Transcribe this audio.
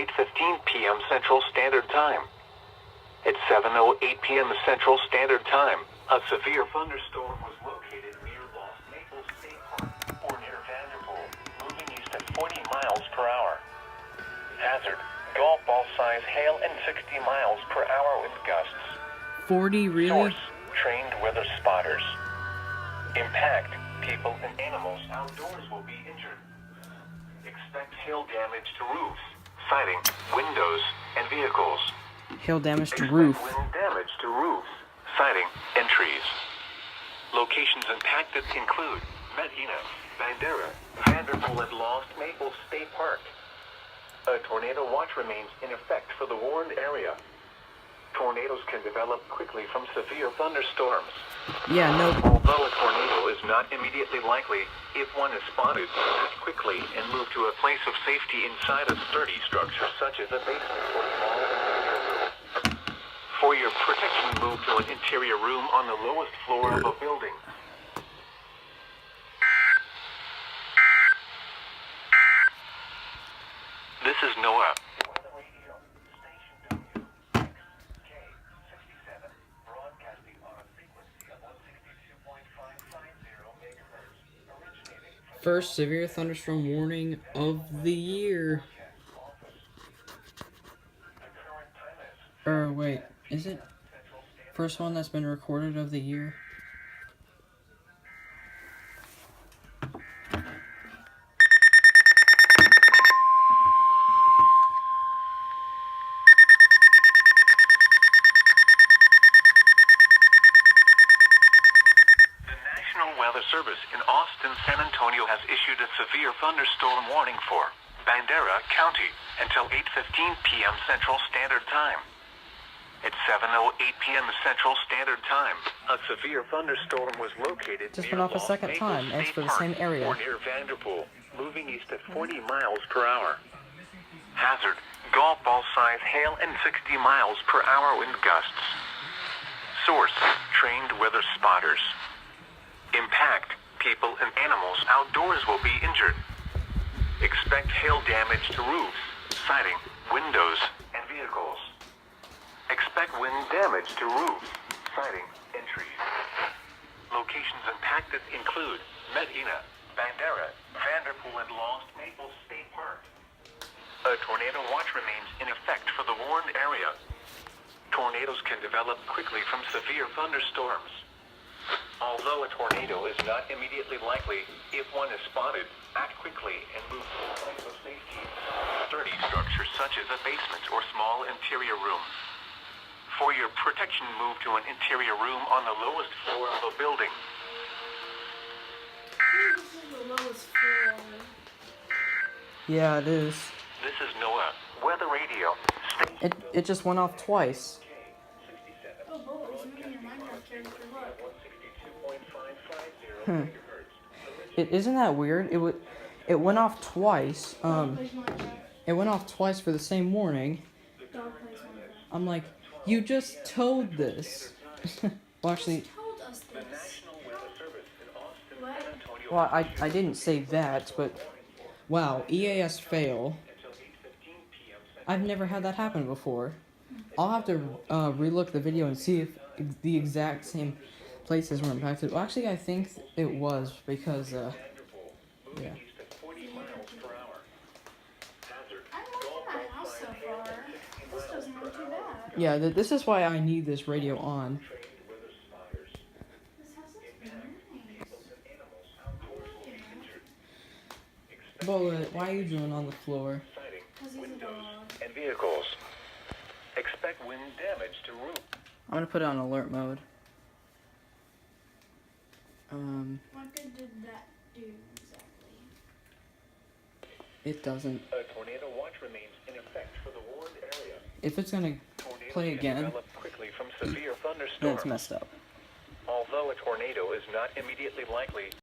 8:15 p.m. Central Standard Time. At 7:08 p.m. Central Standard Time, a severe thunderstorm was located near Lost Maples State Park or near Vanderpool, moving east at 40 miles per hour. Hazard, golf ball size hail and 60 miles per hour wind gusts. 40, really? Source, trained weather spotters. Impact, people and animals outdoors will be injured. Expect hail damage to roofs, siding, windows, and vehicles. Hail damage to Expect roof. wind damage to roofs, siding, and trees. Locations impacted include Medina, Bandera, Vanderpool, and Lost Maples State Park. A tornado watch remains in effect for the warned area. Tornadoes can develop quickly from severe thunderstorms. Yeah, no. Although a tornado is not immediately likely, if one is spotted, act quickly and move to a place of safety inside a sturdy structure such as a basement or small interior room. For your protection, move to an interior room on the lowest floor of a building. This is Noah. First severe thunderstorm warning of the year. Or wait, is it? First one that's been recorded of the year? Weather Service in Austin, San Antonio has issued a severe thunderstorm warning for Bandera County until 8:15 p.m. Central Standard Time. At 7:08 p.m. Central Standard Time, a severe thunderstorm was located Just near went off a Lost second Maples time, as State for the Park same area. or near Vanderpool, moving east at 40 miles per hour. Hazard, golf ball size hail and 60 miles per hour wind gusts. Source, trained weather spotters. Impact, people and animals outdoors will be injured. Expect hail damage to roofs, siding, windows, and vehicles. Expect wind damage to roofs, siding, and trees. Locations impacted include Medina, Bandera, Vanderpool, and Lost Maples State Park. A tornado watch remains in effect for the warned area. Tornadoes can develop quickly from severe thunderstorms. Although a tornado is not immediately likely, if one is spotted, act quickly and move to a place of safety. Sturdy structures such as a basement or small interior room. For your protection, move to an interior room on the lowest floor of a building. This is the lowest floor. Yeah, it is. This is Noah, Weather Radio. It just went off twice. Oh, boys, you mean your Minecraft character, look. Isn't that weird? It went off twice. It went off twice for the same warning. Dog plays Minecraft. I'm like, you just told this. Well, actually, Told us this. What? well, I didn't say that, but wow, EAS fail. I've never had that happen before. I'll have to relook the video and see if the exact same places were impacted. Well, actually, I think it was because, yeah. I'm liking my house so far. This doesn't look too bad. Yeah, this is why I need this radio on. This house looks very nice. Bullet, why are you drilling on the floor? Because he's a dog. And vehicles. Expect wind damage to roof. I'm gonna put it on alert mode. What good did that do exactly? It doesn't. A tornado watch remains in effect for the warned area. If it's gonna Tornadoes play can again, develop quickly from severe then thunderstorms. it's messed up. Although a tornado is not immediately likely,